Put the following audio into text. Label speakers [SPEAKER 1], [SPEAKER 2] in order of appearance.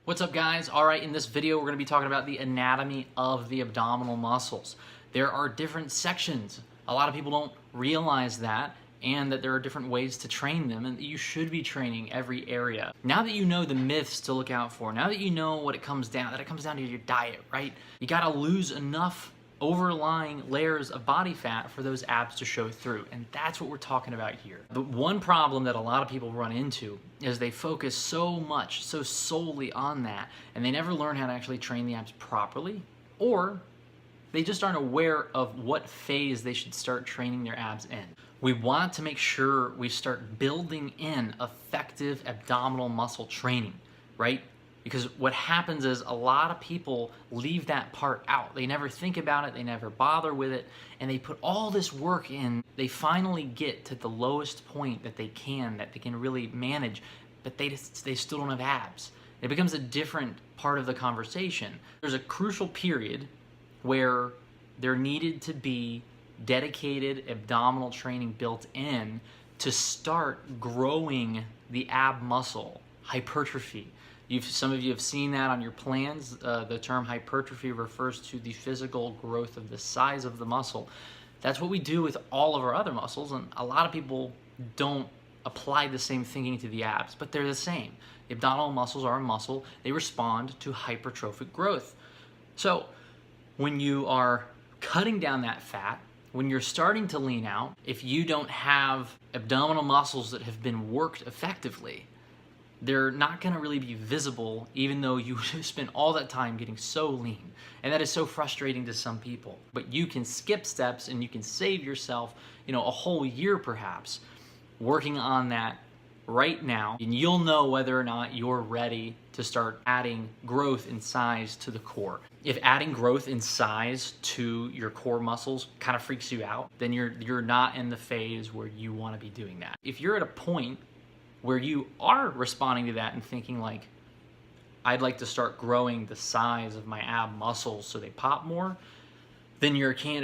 [SPEAKER 1] What's up, guys? All right, in this video, we're going to be talking about the anatomy of the abdominal muscles. There are different sections. A lot of people don't realize that, and that there are different ways to train them, and that you should be training every area. Now that you know the myths to look out for, now that you know what it comes down, that it comes down to your diet, right? You got to lose enough overlying layers of body fat for those abs to show through, and that's what we're talking about here. The one problem that a lot of people run into is they focus so solely on that, and they never learn how to actually train the abs properly, or they just aren't aware of what phase they should start training their abs in. We want to make sure we start building in effective abdominal muscle training, right? Because what happens is a lot of people leave that part out. They never think about it, they never bother with it, and they put all this work in. They finally get to the lowest point that they can really manage, but they still don't have abs. It becomes a different part of the conversation. There's a crucial period where there needed to be dedicated abdominal training built in to start growing the ab muscle, hypertrophy. Some of you have seen that on your plans. The term hypertrophy refers to the physical growth of the size of the muscle. That's what we do with all of our other muscles, and a lot of people don't apply the same thinking to the abs, but they're the same. The abdominal muscles are a muscle. They respond to hypertrophic growth. So when you are cutting down that fat, when you're starting to lean out, if you don't have abdominal muscles that have been worked effectively, they're not going to really be visible, even though you spent all that time getting so lean. And that is so frustrating to some people. But you can skip steps and you can save yourself, a whole year perhaps, working on that right now. And you'll know whether or not you're ready to start adding growth in size to the core. If adding growth in size to your core muscles kind of freaks you out, then you're not in the phase where you want to be doing that. If you're at a point where you are responding to that and thinking like, I'd like to start growing the size of my ab muscles so they pop more, then you're a candidate.